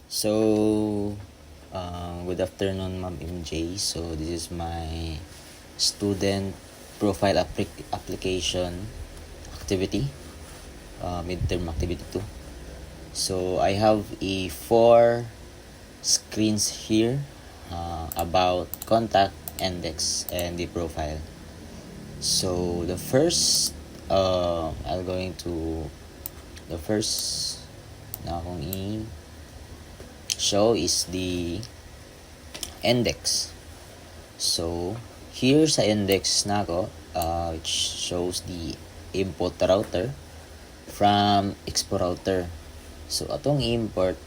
So, good afternoon, Ma'am MJ. So, this is my student profile application activity, midterm activity 2. So, I have four screens here about contact, index, and the profile. So, the first na akong show is the index. So, here sa index na ako, which shows the input router from expo router. So, atong import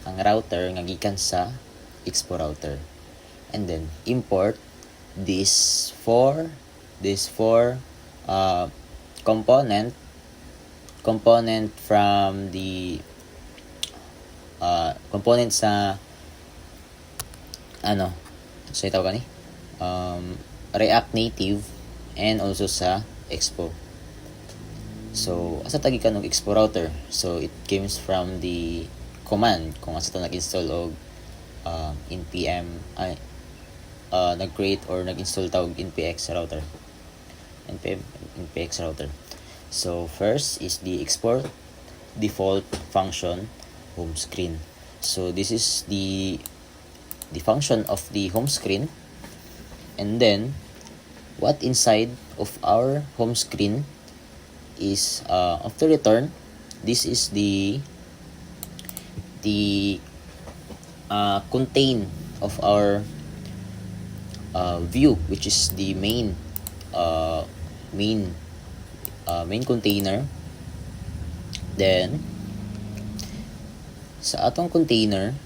ang router nga gikan sa expo router. And then, import these four component from the component sa sa tawag ni React Native and also sa Expo. So asa tagi ka ng Expo router? So it comes from the command kung asa to nag-install og npm nag-create or nag-install tawag npx router. npx router. So first is the export default function home screen. So this is the function of the home screen, and then what inside of our home screen is after return, this is the contain of our view, which is the main container. Then sa atong container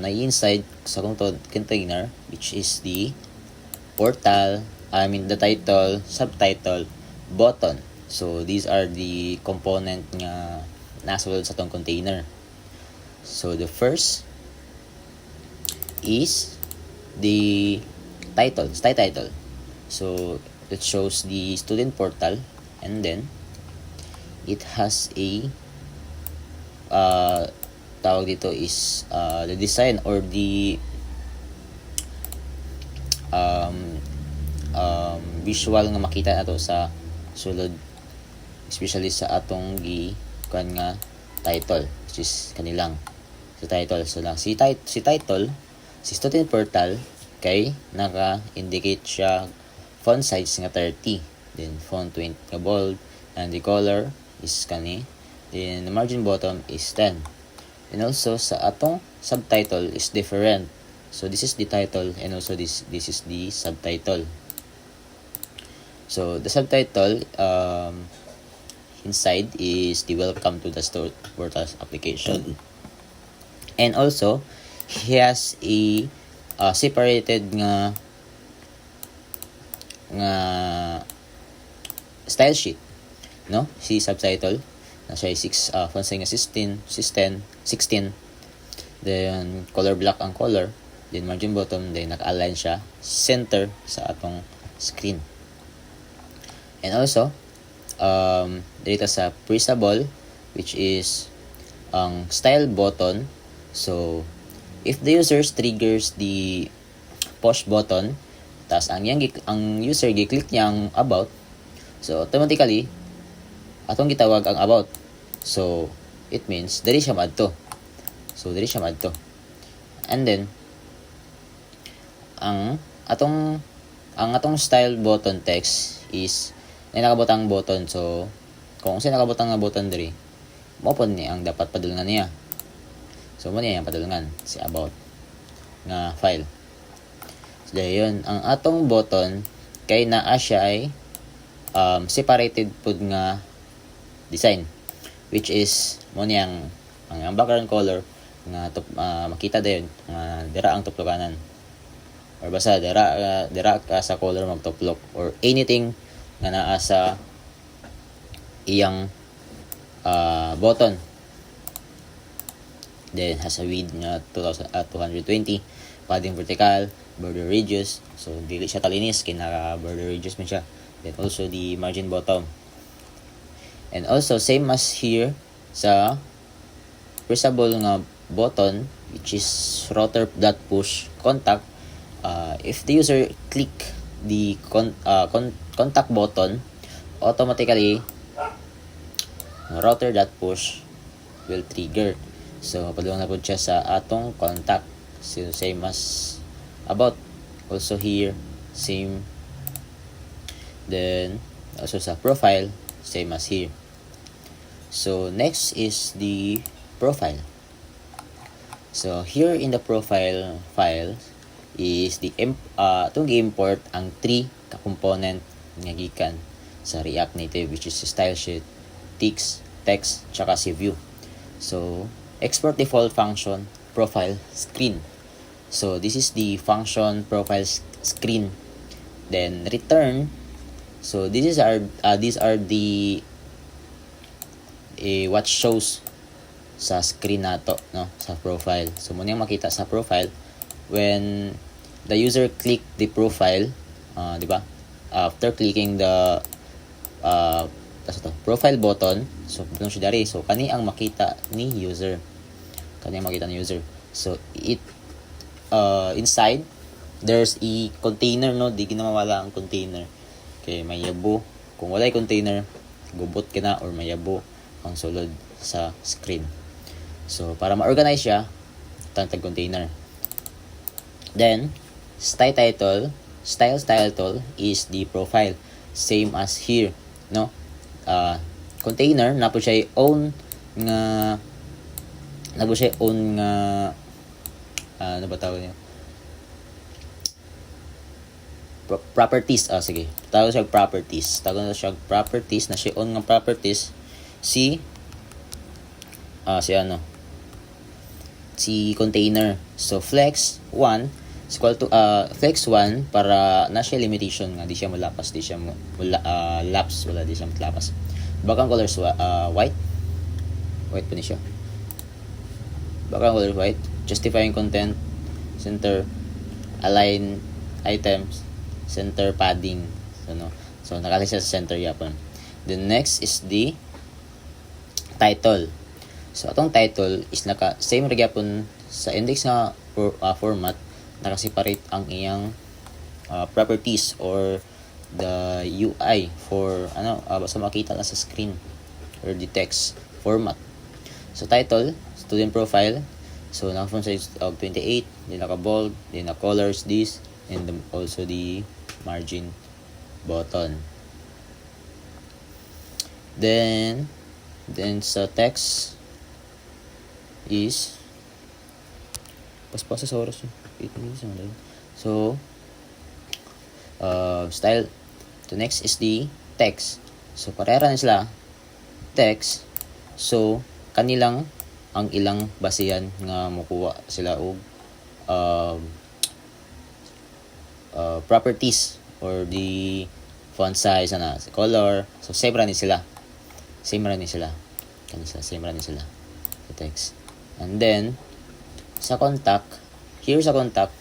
inside sa container, which is the portal, the title, subtitle, button. So these are the component nga nasulod sa atong container. So the first is the title. So it shows the student portal, and then it has a tawag dito is the design or the visual nga makita nato sa sulod, especially sa atong kan nga title, which is kanilang sa title. So lang si title, si student portal kay naka-indicate siya font size nga 30, then font 20 nga bold, and the color is kani, then the margin bottom is 10. And also sa atong subtitle is different. So this is the title, and also this is the subtitle. So the subtitle inside is the welcome to the Student Portal application. And also he has a separated nga style sheet, no? Si subtitle na siya 6 font size nga 16, then color black ang color, then margin bottom, then naka-align siya center sa atong screen. And also dito sa pressable, which is ang style button. So if the user triggers the push button, tas ang user gi-click niya ang about, so automatically atong gitawag ang about. So it means diri siya maadto. And then ang atong style button text is nakabutang button. So kung sa nakabutang nga button diri, mo pod ni ang dapat padulungan niya. So mo niya ang padulungan si about nga file. So dayon ang atong button kay naa siya ay separated pod nga design, which is mo niyang ang background color nga makita dayon nga dira ang tuplokanan, or basta dira ka sa color magtuplok, or anything nga naa sa iyang button. Then has a width nga 220, padding vertical, border radius. So dili siya talinis kay naka border radius man siya. Then also the margin bottom. And also same as here sa pressable nga button, which is rotor.push contact. If the user click the contact button, automatically rotor.push will trigger. So padulong na po siya sa atong contact. So same as about. Also here same. Then also sa profile, same as here. So next is the profile. So here in the profile file is the itong import ang 3 ka component nga gikan sa React Native, which is style sheet, text, tsaka si view. So export default function profile screen. So this is the function profile screen. Then return. So these are the what shows sa screen nato, no, sa profile. So muna yung makita sa profile when the user click the profile, di ba? After clicking the profile button, so dun siya dari. So kani ang makita ni user. So it inside there's a container, no, di ginamawala ang container. Okay, may yabo. Kung walay container, gubot ka na or may yabo ang sulod sa screen. So para ma-organize siya, tag container. Then style title is the profile, same as here, no. Container na po siya own nga ano ba tawag niya? Properties. Sige. Tawag siya properties. Na siya own nga properties si container. So flex 1 is equal to flex 1 para na siya limitation nga di siya malapas, di siya lapse, wala di siya matlapas. Background colors white pa ni siya. Background colors white. Justifying content, center, align items, center padding. So nakalagay siya sa center yapon. The next is the title. So atong title is same ra gyapon sa index nga format, naka-separate ang iyang properties or the UI for basta makita lang sa screen or the text format. So title, student profile. So naka-font size of 28, then naka-bold, then naka-colors this, and also the margin button. Then sa text is paspas sa oras. 8 minutes na lang. So style. The next is the text. So parehara na sila text. So kanilang ang ilang basihan nga makuha sila og properties or the font size color. So same ra ni sila the text. And then sa contact,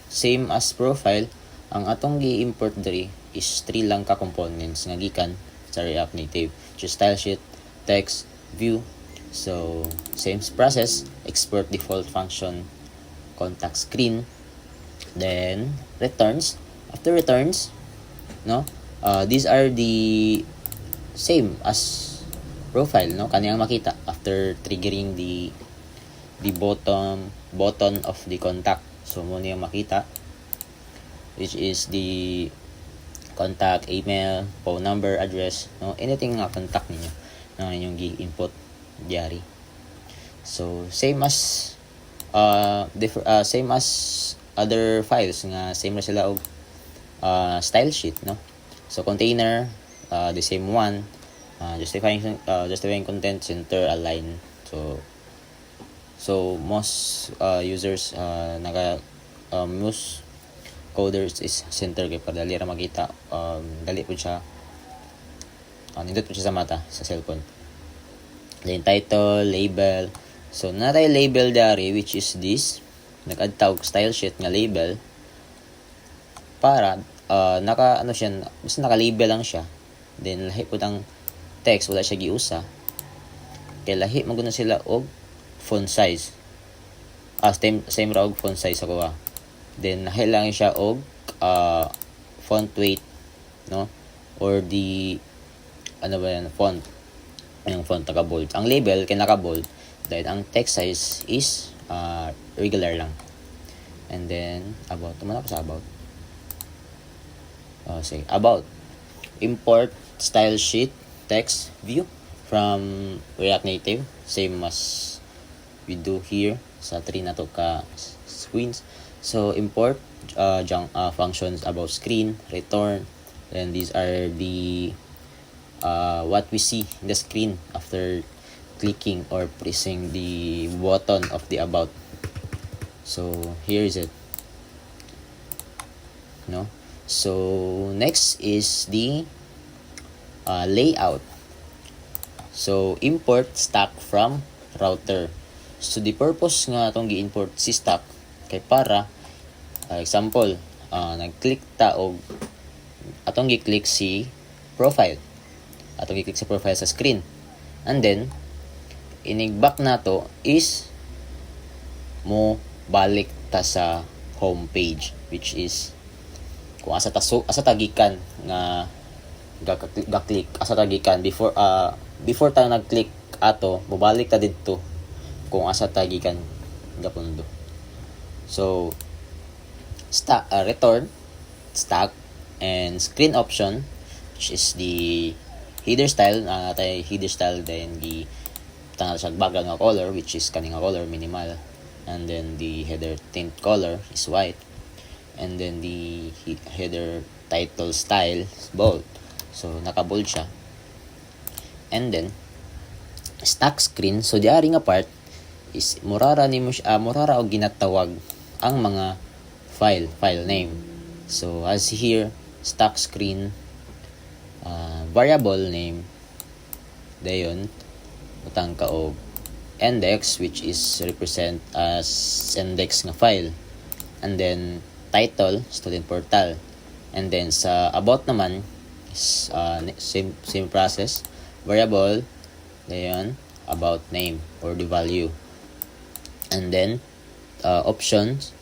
same as profile, ang atong gi-import diri is 3 lang ka components nga gikan sa React Native, just style sheet, text, view. So same process, export default function contact screen, then returns. After returns, no, these are the same as profile, no, kaniyang makita after triggering the button of the contact. So mo niya makita, which is the contact, email, phone number, address, no, anything nga contact ninyo na inyong gi-input diary. So same as other files nga same na sila og style sheet, no. So container, the same one, justifying content, center, align. So most users most coders is center kay para dali ra makita, dali po siya nindot po siya sa mata sa cellphone. Then title, label. So natay label dari, which is this, nag-add tawag style sheet nga label para basta naka-label lang siya. Then lahi po ang text wala siya giusa, kay lahi maguna sila og font size. Same ra og font size ako Then nahailangan siya og font weight, no, or the font, yung font naka-bold. Ang label kay naka-bold dahil ang text size is regular lang. And then about, tumana ko sa about. Say about, import style sheet text view from React Native, same as we do here sa 3 na to ka screens. So import functions about screen, return, and these are the what we see in the screen after clicking or pressing the button of the about. So here is it, no. So next is the layout. So import stack from router. So the purpose nga atong gi-import si stack kay para example, nag-click ta og atong gi-click si profile. Atong gi-click sa profile sa screen. And then inig-back nato is mo balik ta sa home page, which is kung asa tagikan nga ga-click, asa tagikan before ta nag-click ato, mobalik ta didto kung asa tagikan gapundo. So return stack and screen option, which is the header style, header style, then the tanga sa background nga color, which is kaning nga color minimal, and then the header tint color is white, and then the header title style is bold, so naka-bold siya. And then stack screen, so di ari nga part is murara og ginatawag ang mga file name. So as here, stack screen, variable name, dayon utang ka og index, which is represent as index nga file, and then title, student portal, and then sa about naman is same process, variable, dayon about name or the value, and then options.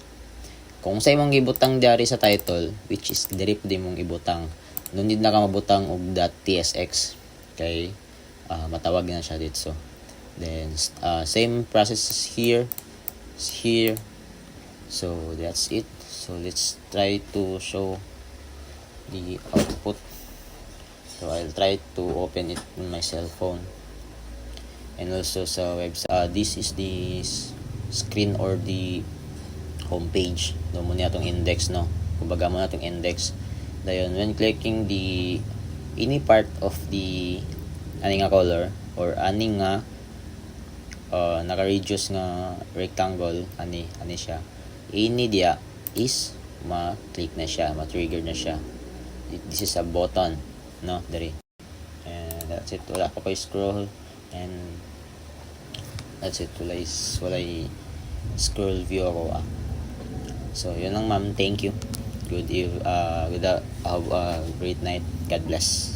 Kung sa imong gibutang diari sa title, which is diri pud imong ibutang, no need na ka mabutang og .tsx kay matawag na siya dito. So then same process here. So that's it. So let's try to show the output. So I'll try to open it on my cell phone, and also sa website. This is the screen or the homepage. No mo niya itong index, no. Kumbaga mo na itong index. Dayon, when clicking the any part of the ani nga color or ani nga naka-reduce nga rectangle, ani siya, ini dia is ma-click na siya, ma-trigger na siya. This is a button, no, dari. And that's it. Wala pa ko scroll, and that's it. Wala scroll view ako. So yun lang, ma'am. Thank you. Good a great night. God bless.